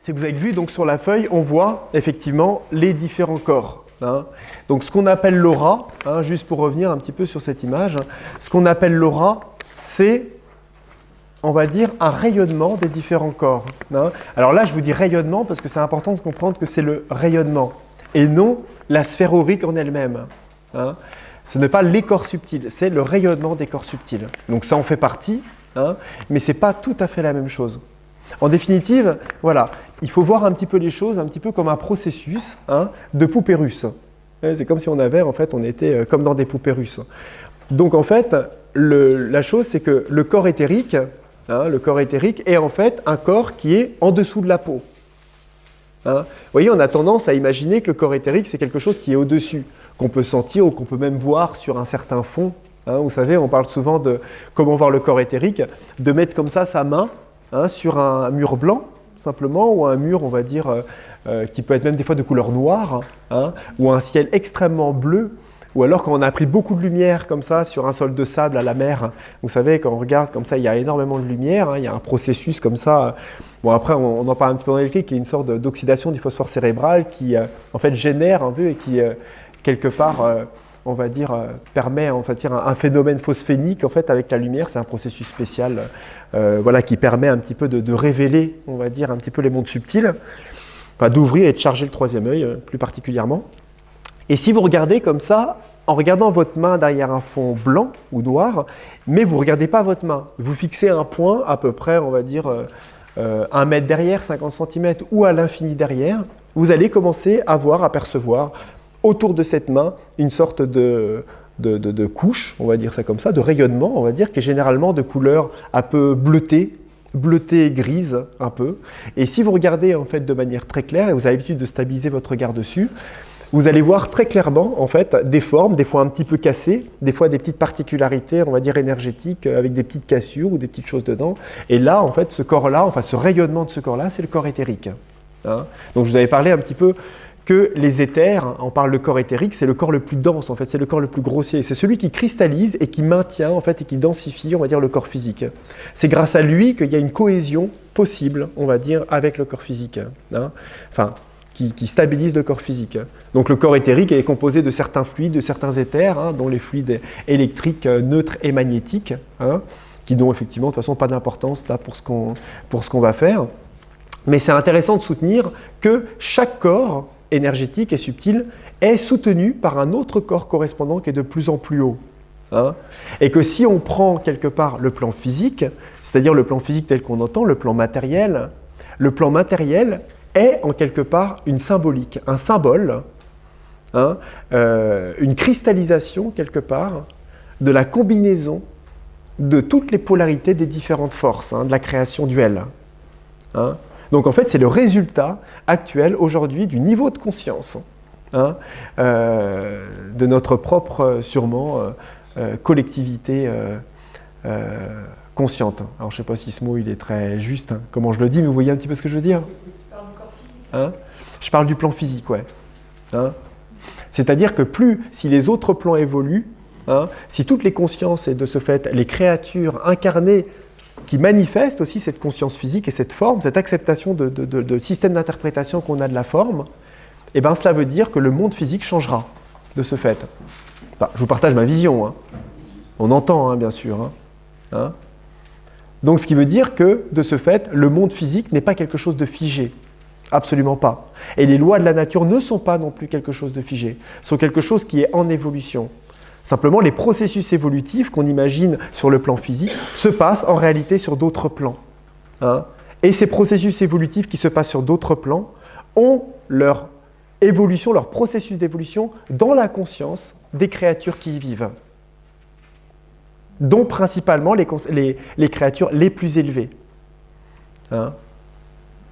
Si vous avez vu, donc sur la feuille, on voit effectivement les différents corps. Donc ce qu'on appelle l'aura, juste pour revenir un petit peu sur cette image, ce qu'on appelle l'aura, c'est, on va dire, un rayonnement des différents corps. Alors là, je vous dis rayonnement parce que c'est important de comprendre que c'est le rayonnement et non la sphère aurique en elle-même. Ce n'est pas les corps subtils, c'est le rayonnement des corps subtils. Donc ça en fait partie, mais ce n'est pas tout à fait la même chose. En définitive, voilà, il faut voir un petit peu les choses un petit peu comme un processus de poupée russe. C'est comme si on avait, en fait, on était comme dans des poupées russes. Donc en fait, la chose c'est que le corps éthérique est en fait un corps qui est en dessous de la peau. Vous voyez, on a tendance à imaginer que le corps éthérique c'est quelque chose qui est au-dessus, qu'on peut sentir ou qu'on peut même voir sur un certain fond. Vous savez, on parle souvent de comment voir le corps éthérique, de mettre comme ça sa main sur un mur blanc, simplement, ou un mur, on va dire, qui peut être même des fois de couleur noire, ou un ciel extrêmement bleu, ou alors quand on a pris beaucoup de lumière comme ça sur un sol de sable à la mer, vous savez, quand on regarde comme ça, il y a énormément de lumière, il y a un processus comme ça. Bon, après, on en parle un petit peu dans l'électrique, qui est une sorte d'oxydation du phosphore cérébral qui, en fait, génère un peu et qui, quelque part, on va dire, permet en fait, un phénomène phosphénique en fait, avec la lumière. C'est un processus spécial voilà, qui permet un petit peu de révéler, on va dire, un petit peu les mondes subtils, enfin, d'ouvrir et de charger le troisième œil plus particulièrement. Et si vous regardez comme ça, en regardant votre main derrière un fond blanc ou noir, mais vous ne regardez pas votre main, vous fixez un point à peu près, on va dire, 1 mètre derrière, 50 cm ou à l'infini derrière, vous allez commencer à voir, à percevoir autour de cette main une sorte de couche, on va dire ça comme ça, de rayonnement, on va dire, qui est généralement de couleur un peu bleutée grise un peu. Et si vous regardez en fait de manière très claire, et vous avez l'habitude de stabiliser votre regard dessus, vous allez voir très clairement en fait des formes, des fois un petit peu cassées, des fois des petites particularités, on va dire énergétiques, avec des petites cassures ou des petites choses dedans. Et là, en fait, ce corps-là, enfin ce rayonnement de ce corps-là, c'est le corps éthérique. Donc je vous avais parlé un petit peu que les éthers, on parle de corps éthérique, c'est le corps le plus dense en fait, c'est le corps le plus grossier, c'est celui qui cristallise et qui maintient en fait et qui densifie, on va dire, le corps physique. C'est grâce à lui qu'il y a une cohésion possible, on va dire, avec le corps physique. Enfin, qui stabilise le corps physique. Donc le corps éthérique est composé de certains fluides, de certains éthers, dont les fluides électriques, neutres et magnétiques, qui n'ont effectivement de toute façon pas d'importance là pour ce qu'on va faire. Mais c'est intéressant de soutenir que chaque corps énergétique et subtil est soutenu par un autre corps correspondant qui est de plus en plus haut. Et que si on prend quelque part le plan physique, c'est-à-dire le plan physique tel qu'on entend, le plan matériel est en quelque part une symbolique, un symbole, une cristallisation quelque part de la combinaison de toutes les polarités des différentes forces, de la création duelle. Donc en fait, c'est le résultat actuel aujourd'hui du niveau de conscience de notre propre, sûrement, collectivité consciente. Alors je ne sais pas si ce mot il est très juste, comment je le dis, mais vous voyez un petit peu ce que je veux dire ? Je parle du plan physique, ouais. C'est-à-dire que plus, si les autres plans évoluent, si toutes les consciences et de ce fait les créatures incarnées qui manifestent aussi cette conscience physique et cette forme, cette acceptation de système d'interprétation qu'on a de la forme, eh ben, cela veut dire que le monde physique changera de ce fait. Enfin, je vous partage ma vision, on entend bien sûr. Donc ce qui veut dire que de ce fait, le monde physique n'est pas quelque chose de figé. Absolument pas. Et les lois de la nature ne sont pas non plus quelque chose de figé, sont quelque chose qui est en évolution. Simplement, les processus évolutifs qu'on imagine sur le plan physique se passent en réalité sur d'autres plans. Et ces processus évolutifs qui se passent sur d'autres plans ont leur évolution, leur processus d'évolution dans la conscience des créatures qui y vivent, dont principalement les créatures les plus élevées.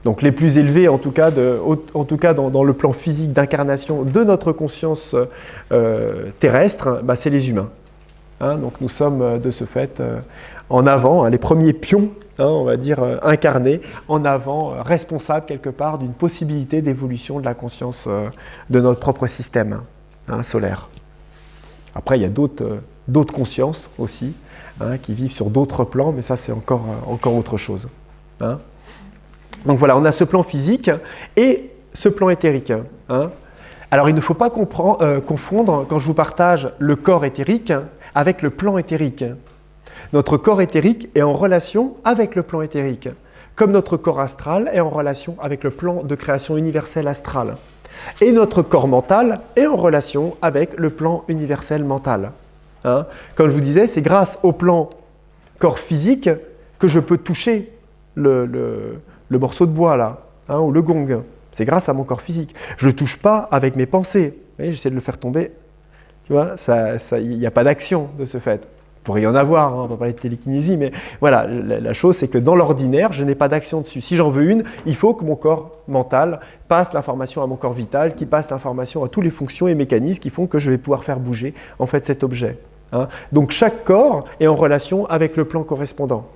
Donc les plus élevés, en tout cas dans le plan physique d'incarnation de notre conscience terrestre, c'est les humains. Donc nous sommes de ce fait en avant, les premiers pions, on va dire incarnés, en avant, responsables quelque part d'une possibilité d'évolution de la conscience de notre propre système solaire. Après, il y a d'autres consciences aussi, qui vivent sur d'autres plans, mais ça c'est encore autre chose. Donc voilà, on a ce plan physique et ce plan éthérique. Hein. Alors il ne faut pas confondre, quand je vous partage le corps éthérique, avec le plan éthérique. Notre corps éthérique est en relation avec le plan éthérique, comme notre corps astral est en relation avec le plan de création universelle astral. Et notre corps mental est en relation avec le plan universel mental. Hein. Comme je vous disais, c'est grâce au plan corps physique que je peux toucher le morceau de bois là, hein, ou le gong. C'est grâce à mon corps physique. Je ne le touche pas avec mes pensées. Vous voyez, j'essaie de le faire tomber. Tu vois, il n'y a pas d'action de ce fait. Il pourrait y en avoir, hein, on va parler de télékinésie, mais voilà, la chose c'est que dans l'ordinaire, je n'ai pas d'action dessus. Si j'en veux une, il faut que mon corps mental passe l'information à mon corps vital, qui passe l'information à toutes les fonctions et mécanismes qui font que je vais pouvoir faire bouger en fait cet objet. Hein. Donc chaque corps est en relation avec le plan correspondant.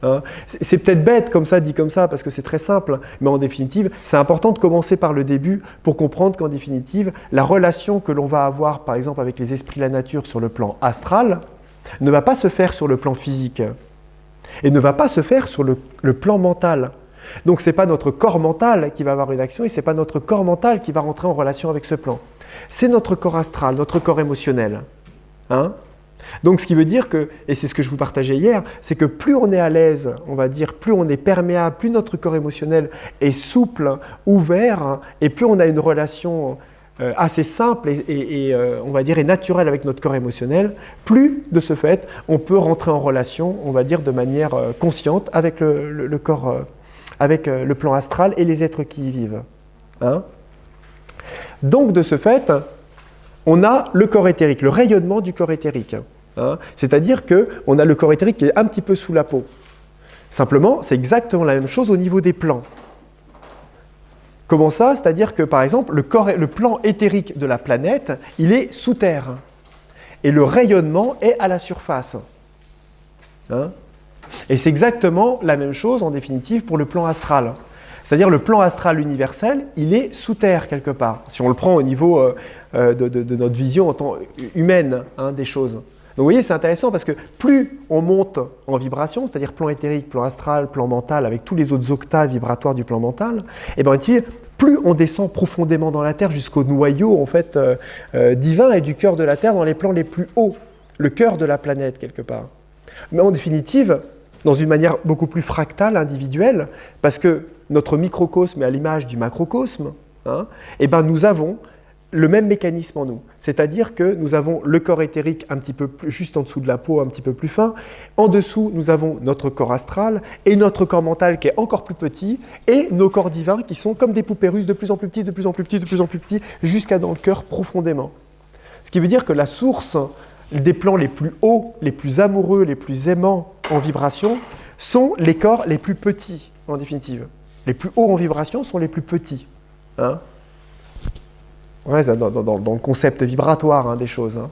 Hein. C'est peut-être bête comme ça, dit comme ça, parce que c'est très simple, mais en définitive, c'est important de commencer par le début pour comprendre qu'en définitive, la relation que l'on va avoir, par exemple, avec les esprits de la nature sur le plan astral, ne va pas se faire sur le plan physique et ne va pas se faire sur le plan mental. Donc ce n'est pas notre corps mental qui va avoir une action et ce n'est pas notre corps mental qui va rentrer en relation avec ce plan. C'est notre corps astral, notre corps émotionnel. Hein? Donc ce qui veut dire que, et c'est ce que je vous partageais hier, c'est que plus on est à l'aise, on va dire, plus on est perméable, plus notre corps émotionnel est souple, ouvert, et plus on a une relation assez simple et on va dire, et naturelle avec notre corps émotionnel, plus de ce fait, on peut rentrer en relation, on va dire, de manière consciente avec le corps, avec le plan astral et les êtres qui y vivent. Hein? Donc de ce fait, on a le corps éthérique, le rayonnement du corps éthérique. Hein. C'est-à-dire qu'on a le corps éthérique qui est un petit peu sous la peau. Simplement, c'est exactement la même chose au niveau des plans. Comment ça? C'est-à-dire que, par exemple, le plan éthérique de la planète, il est sous terre. Et le rayonnement est à la surface. Hein? Et c'est exactement la même chose, en définitive, pour le plan astral. C'est-à-dire le plan astral universel, il est sous terre quelque part, si on le prend au niveau de notre vision en tant humaine, hein, des choses. Donc vous voyez, c'est intéressant parce que plus on monte en vibration, c'est-à-dire plan éthérique, plan astral, plan mental, avec tous les autres octaves vibratoires du plan mental, et bien plus on descend profondément dans la Terre jusqu'au noyau en fait, divin et du cœur de la Terre dans les plans les plus hauts, le cœur de la planète quelque part. Mais en définitive, dans une manière beaucoup plus fractale, individuelle, parce que notre microcosme est à l'image du macrocosme, hein, et ben nous avons le même mécanisme en nous. C'est-à-dire que nous avons le corps éthérique un petit peu plus, juste en dessous de la peau, un petit peu plus fin. En dessous, nous avons notre corps astral et notre corps mental qui est encore plus petit et nos corps divins qui sont comme des poupées russes de plus en plus petits, de plus en plus petits, de plus en plus petits, jusqu'à dans le cœur profondément. Ce qui veut dire que la source des plans les plus hauts, les plus amoureux, les plus aimants en vibration sont les corps les plus petits, en définitive. Les plus hauts en vibration sont les plus petits. Hein? Ouais, dans le concept vibratoire, hein, des choses. Hein.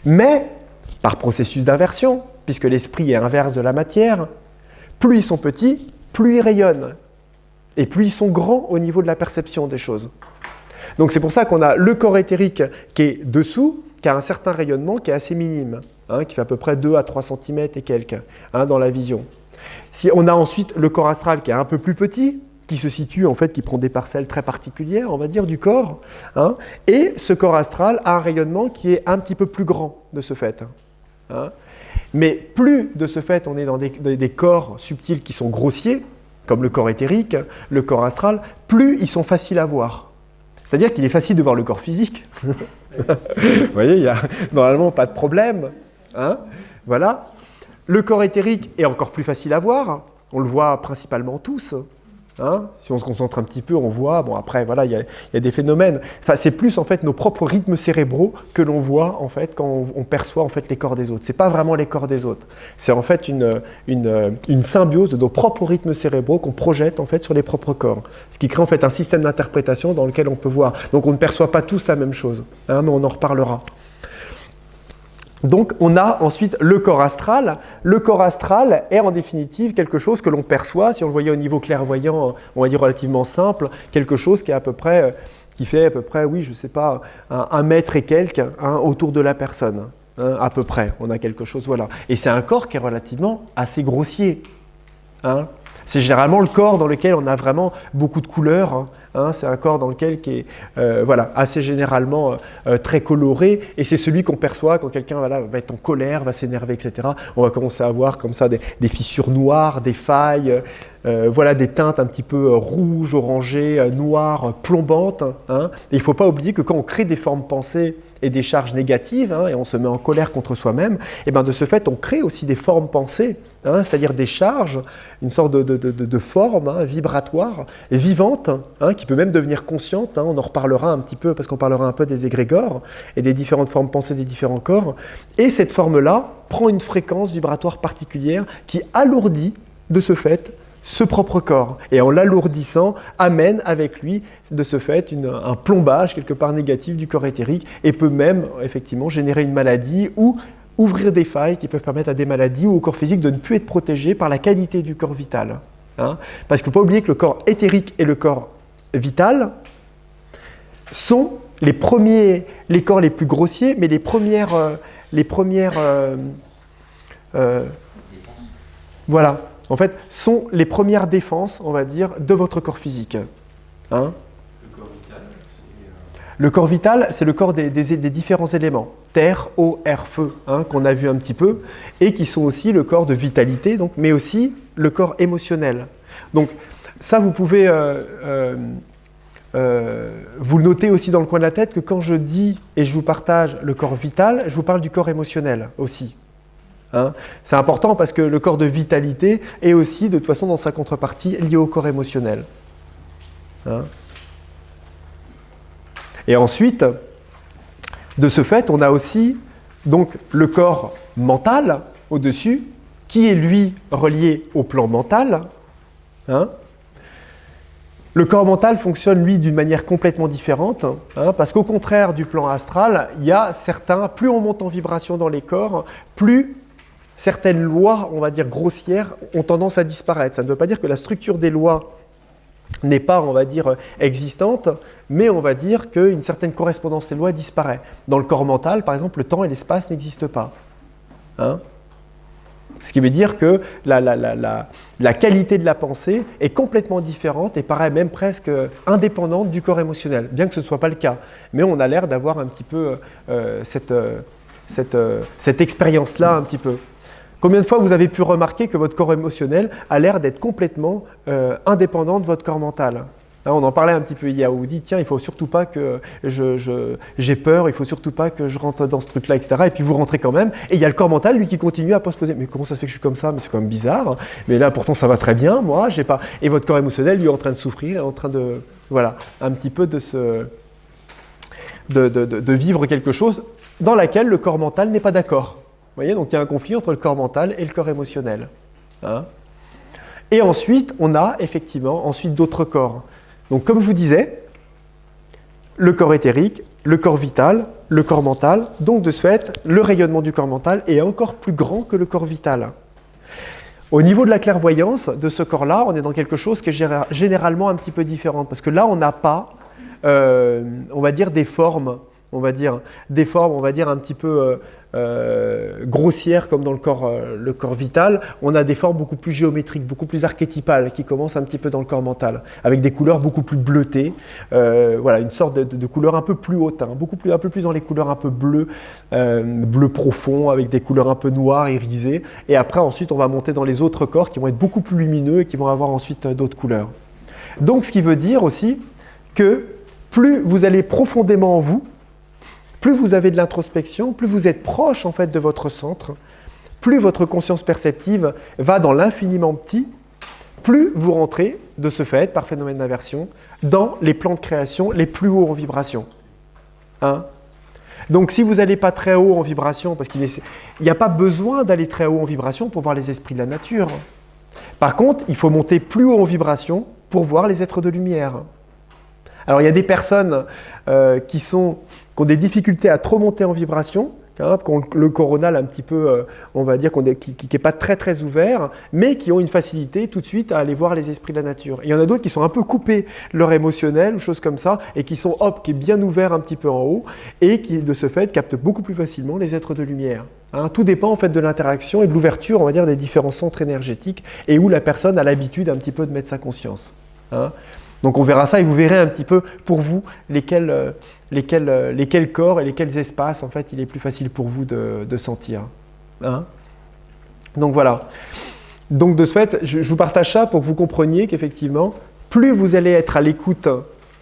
Mais, par processus d'inversion, puisque l'esprit est inverse de la matière, plus ils sont petits, plus ils rayonnent. Et plus ils sont grands au niveau de la perception des choses. Donc c'est pour ça qu'on a le corps éthérique qui est dessous, qui a un certain rayonnement qui est assez minime, hein, qui fait à peu près 2 à 3 cm et quelques, hein, dans la vision. Si on a ensuite le corps astral qui est un peu plus petit, qui se situe, en fait, qui prend des parcelles très particulières, on va dire, du corps. Hein, et ce corps astral a un rayonnement qui est un petit peu plus grand de ce fait. Hein. Mais plus de ce fait, on est dans des corps subtils qui sont grossiers, comme le corps éthérique, le corps astral, plus ils sont faciles à voir. C'est-à-dire qu'il est facile de voir le corps physique. Vous voyez, il n'y a normalement pas de problème. Hein, voilà. Le corps éthérique est encore plus facile à voir. On le voit principalement tous. Hein, si on se concentre un petit peu, on voit, bon après voilà, il y a des phénomènes. Enfin, c'est plus en fait nos propres rythmes cérébraux que l'on voit en fait quand on perçoit en fait les corps des autres. C'est pas vraiment les corps des autres. C'est en fait une symbiose de nos propres rythmes cérébraux qu'on projette en fait sur les propres corps. Ce qui crée en fait un système d'interprétation dans lequel on peut voir. Donc on ne perçoit pas tous la même chose, hein, mais on en reparlera. Donc on a ensuite le corps astral. Le corps astral est en définitive quelque chose que l'on perçoit, si on le voyait au niveau clairvoyant, on va dire relativement simple, quelque chose qui est à peu près, qui fait à peu près, oui, je ne sais pas, 1 mètre et quelques, hein, autour de la personne, hein, à peu près. On a quelque chose, voilà. Et c'est un corps qui est relativement assez grossier. Hein. C'est généralement le corps dans lequel on a vraiment beaucoup de couleurs. C'est un corps dans lequel qui est assez généralement très coloré, et c'est celui qu'on perçoit quand quelqu'un va être en colère, va s'énerver, etc. On va commencer à voir comme ça des fissures noires, des failles, des teintes un petit peu rouges, orangées, noires, plombantes. Et il ne faut pas oublier que quand on crée des formes pensées et des charges négatives, et on se met en colère contre soi-même, et de ce fait, on crée aussi des formes pensées, c'est-à-dire des charges, une sorte de forme vibratoire, et vivante, qui peut même devenir consciente. On en reparlera un petit peu, parce qu'on parlera un peu des égrégores et des différentes formes pensées des différents corps. Et cette forme-là prend une fréquence vibratoire particulière qui alourdit, de ce fait, ce propre corps, et en l'alourdissant, amène avec lui, de ce fait, un plombage quelque part négatif du corps éthérique, et peut même, effectivement, générer une maladie ou ouvrir des failles qui peuvent permettre à des maladies ou au corps physique de ne plus être protégé par la qualité du corps vital. Parce qu'il ne faut pas oublier que le corps éthérique et le corps vital sont les corps les plus grossiers, mais les premières en fait, sont les premières défenses, on va dire, de votre corps physique. Le corps vital, le corps vital, c'est le corps des différents éléments. Terre, eau, air, feu, qu'on a vu un petit peu, et qui sont aussi le corps de vitalité, donc, mais aussi le corps émotionnel. Donc ça, vous pouvez vous le notez aussi dans le coin de la tête, que quand je dis et je vous partage le corps vital, je vous parle du corps émotionnel aussi. C'est important parce que le corps de vitalité est aussi, de toute façon, dans sa contrepartie, lié au corps émotionnel. Et ensuite, de ce fait, on a aussi donc, le corps mental au-dessus, qui est lui relié au plan mental. Le corps mental fonctionne, lui, d'une manière complètement différente, parce qu'au contraire du plan astral, il y a plus on monte en vibration dans les corps, plus certaines lois, on va dire grossières, ont tendance à disparaître. Ça ne veut pas dire que la structure des lois n'est pas, on va dire, existante, mais on va dire qu'une certaine correspondance des lois disparaît. Dans le corps mental, par exemple, le temps et l'espace n'existent pas. Ce qui veut dire que la qualité de la pensée est complètement différente et paraît même presque indépendante du corps émotionnel, bien que ce ne soit pas le cas. Mais on a l'air d'avoir un petit peu cette expérience-là un petit peu. Combien de fois vous avez pu remarquer que votre corps émotionnel a l'air d'être complètement indépendant de votre corps mental ? On en parlait un petit peu hier, où vous dites, tiens, il ne faut surtout pas que j'ai peur, il ne faut surtout pas que je rentre dans ce truc-là, etc. Et puis vous rentrez quand même, et il y a le corps mental, lui, qui continue à pas se poser, mais comment ça se fait que je suis comme ça ? Mais c'est quand même bizarre, mais là, pourtant, ça va très bien, moi, j'ai pas... Et votre corps émotionnel, lui, est en train de souffrir, est en train de... Voilà, un petit peu de vivre quelque chose dans laquelle le corps mental n'est pas d'accord. Vous voyez, donc il y a un conflit entre le corps mental et le corps émotionnel. Et ensuite, on a effectivement d'autres corps. Donc comme je vous disais, le corps éthérique, le corps vital, le corps mental, donc de ce fait, le rayonnement du corps mental est encore plus grand que le corps vital. Au niveau de la clairvoyance de ce corps-là, on est dans quelque chose qui est généralement un petit peu différent, parce que là, on n'a pas, on va dire, des formes, on va dire un petit peu grossières comme dans le corps vital. On a des formes beaucoup plus géométriques, beaucoup plus archétypales qui commencent un petit peu dans le corps mental, avec des couleurs beaucoup plus bleutées, une sorte de couleur un peu plus haute, un peu plus dans les couleurs un peu bleu profond, avec des couleurs un peu noires, irisées. Et après, ensuite, on va monter dans les autres corps qui vont être beaucoup plus lumineux et qui vont avoir ensuite d'autres couleurs. Donc, ce qui veut dire aussi que plus vous allez profondément en vous, plus vous avez de l'introspection, plus vous êtes proche en fait de votre centre, plus votre conscience perceptive va dans l'infiniment petit, plus vous rentrez de ce fait, par phénomène d'inversion, dans les plans de création les plus hauts en vibration. Donc si vous n'allez pas très haut en vibration, parce qu'il n'y a pas besoin d'aller très haut en vibration pour voir les esprits de la nature. Par contre, il faut monter plus haut en vibration pour voir les êtres de lumière. Alors il y a des personnes qui ont des difficultés à trop monter en vibration, hein, qui ont le coronal un petit peu, on va dire, qui n'est pas très très ouvert, mais qui ont une facilité tout de suite à aller voir les esprits de la nature. Et il y en a d'autres qui sont un peu coupés leur émotionnel ou choses comme ça, et qui sont, hop, qui est bien ouvert un petit peu en haut, et qui, de ce fait, captent beaucoup plus facilement les êtres de lumière. Hein, tout dépend en fait de l'interaction et de l'ouverture, on va dire, des différents centres énergétiques, et où la personne a l'habitude un petit peu de mettre sa conscience. Hein. Donc on verra ça, et vous verrez un petit peu, pour vous, lesquels corps et lesquels espaces, en fait, il est plus facile pour vous de sentir. Hein. Donc voilà. Donc de ce fait, je vous partage ça pour que vous compreniez qu'effectivement, plus vous allez être à l'écoute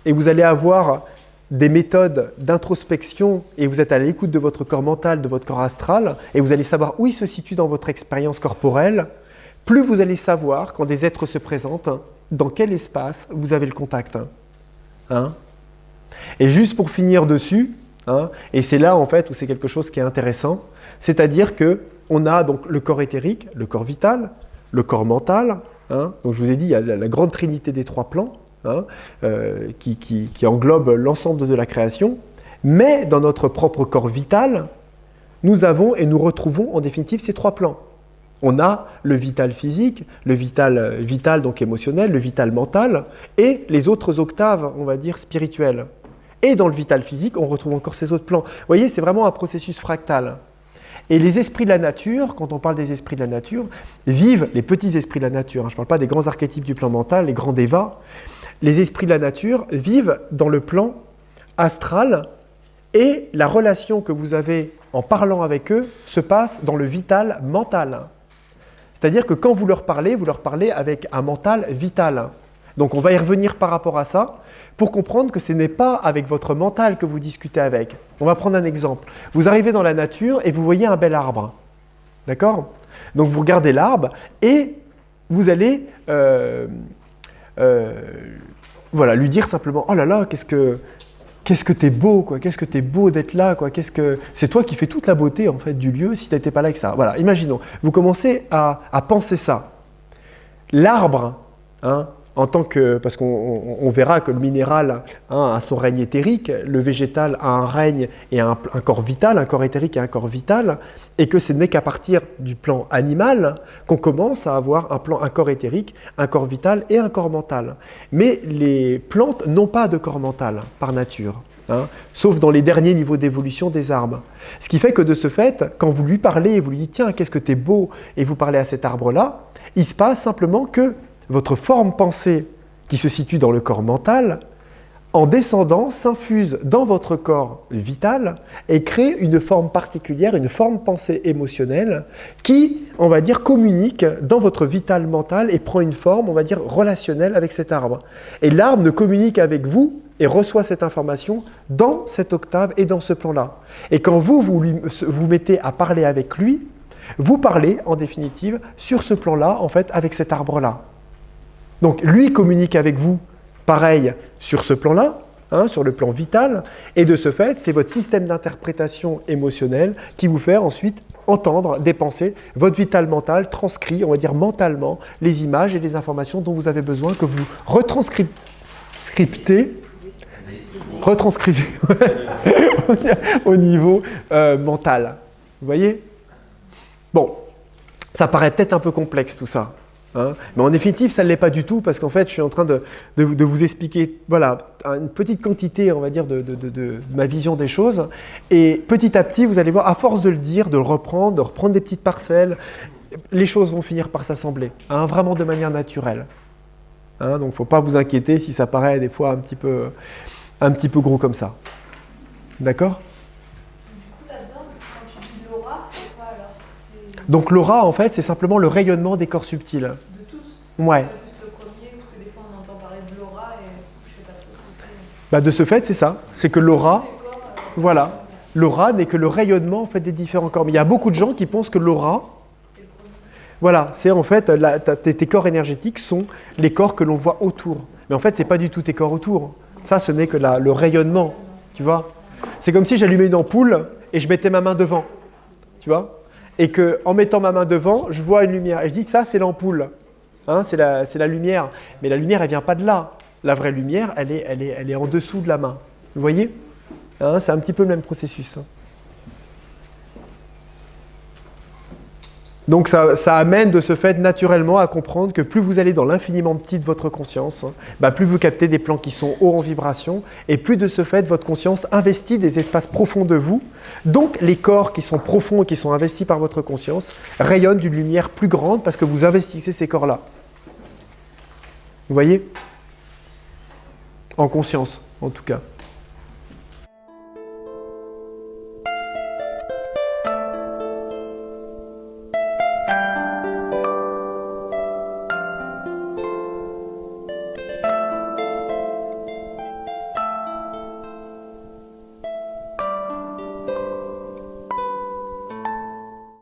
et vous allez avoir des méthodes d'introspection et vous êtes à l'écoute de votre corps mental, de votre corps astral, et vous allez savoir où il se situe dans votre expérience corporelle, plus vous allez savoir, quand des êtres se présentent, dans quel espace vous avez le contact. Hein. Et juste pour finir dessus, hein, et c'est là en fait où c'est quelque chose qui est intéressant, c'est-à-dire qu'on a donc le corps éthérique, le corps vital, le corps mental, hein, donc je vous ai dit, il y a la grande trinité des trois plans, hein, qui englobe l'ensemble de la création, mais dans notre propre corps vital, nous avons et nous retrouvons en définitive ces trois plans. On a le vital physique, le vital donc émotionnel, le vital mental, et les autres octaves, on va dire, spirituelles. Et dans le vital physique, on retrouve encore ces autres plans. Vous voyez, c'est vraiment un processus fractal. Et les esprits de la nature, quand on parle des esprits de la nature, vivent, les petits esprits de la nature, hein, je ne parle pas des grands archétypes du plan mental, les grands devas, les esprits de la nature vivent dans le plan astral, et la relation que vous avez en parlant avec eux se passe dans le vital mental. C'est-à-dire que quand vous leur parlez avec un mental vital. Donc on va y revenir par rapport à ça pour comprendre que ce n'est pas avec votre mental que vous discutez avec. On va prendre un exemple. Vous arrivez dans la nature et vous voyez un bel arbre. D'accord ? Donc vous regardez l'arbre et vous allez voilà, lui dire simplement « Oh là là, qu'est-ce que t'es beau, quoi. Qu'est-ce que t'es beau d'être là, quoi. C'est toi qui fais toute la beauté en fait du lieu si t'étais pas là, etc. » Voilà, imaginons. Vous commencez à penser ça. L'arbre, hein, en tant que, parce qu'on verra que le minéral, hein, a son règne éthérique, le végétal a un règne et un corps vital, un corps éthérique et un corps vital, et que ce n'est qu'à partir du plan animal qu'on commence à avoir un corps éthérique, un corps vital et un corps mental. Mais les plantes n'ont pas de corps mental par nature, hein, sauf dans les derniers niveaux d'évolution des arbres. Ce qui fait que de ce fait, quand vous lui parlez et vous lui dites « Tiens, qu'est-ce que t'es beau » et vous parlez à cet arbre-là, il se passe simplement que votre forme pensée qui se situe dans le corps mental, en descendant, s'infuse dans votre corps vital et crée une forme particulière, une forme pensée émotionnelle qui, on va dire, communique dans votre vital mental et prend une forme, on va dire, relationnelle avec cet arbre. Et l'arbre ne communique avec vous et reçoit cette information dans cette octave et dans ce plan-là. Et quand vous mettez à parler avec lui, vous parlez, en définitive, sur ce plan-là, en fait, avec cet arbre-là. Donc, lui communique avec vous, pareil, sur ce plan-là, hein, sur le plan vital, et de ce fait, c'est votre système d'interprétation émotionnelle qui vous fait ensuite entendre des pensées. Votre vital mental transcrit, on va dire mentalement, les images et les informations dont vous avez besoin, que vous retranscrivez au niveau mental. Vous voyez ? Bon, ça paraît peut-être un peu complexe tout ça. Hein, mais en définitive, ça ne l'est pas du tout parce qu'en fait, je suis en train de vous expliquer voilà, une petite quantité, on va dire, de ma vision des choses. Et petit à petit, vous allez voir, à force de le dire, de reprendre des petites parcelles, les choses vont finir par s'assembler, hein, vraiment de manière naturelle. Hein, donc, il ne faut pas vous inquiéter si ça paraît des fois un petit peu gros comme ça. D'accord ? Donc l'aura, en fait, c'est simplement le rayonnement des corps subtils. De tous ? Ouais. Juste le premier, parce que des fois on entend parler de l'aura et je ne sais pas trop ce que c'est. Bah de ce fait, c'est ça. C'est que l'aura, voilà, l'aura n'est que le rayonnement en fait, des différents corps. Mais il y a beaucoup de gens qui pensent que l'aura, voilà, c'est en fait, tes corps énergétiques sont les corps que l'on voit autour. Mais en fait, ce n'est pas du tout tes corps autour. Ça, ce n'est que le rayonnement, tu vois. C'est comme si j'allumais une ampoule et je mettais ma main devant, tu vois. Et qu'en mettant ma main devant, je vois une lumière. Et je dis que ça, c'est l'ampoule. Hein, c'est la lumière. Mais la lumière, elle ne vient pas de là. La vraie lumière, elle est en dessous de la main. Vous voyez, hein, c'est un petit peu le même processus. Donc ça amène de ce fait naturellement à comprendre que plus vous allez dans l'infiniment petit de votre conscience, plus vous captez des plans qui sont hauts en vibration, et plus de ce fait votre conscience investit des espaces profonds de vous. Donc les corps qui sont profonds et qui sont investis par votre conscience rayonnent d'une lumière plus grande parce que vous investissez ces corps-là. Vous voyez ? En conscience, en tout cas.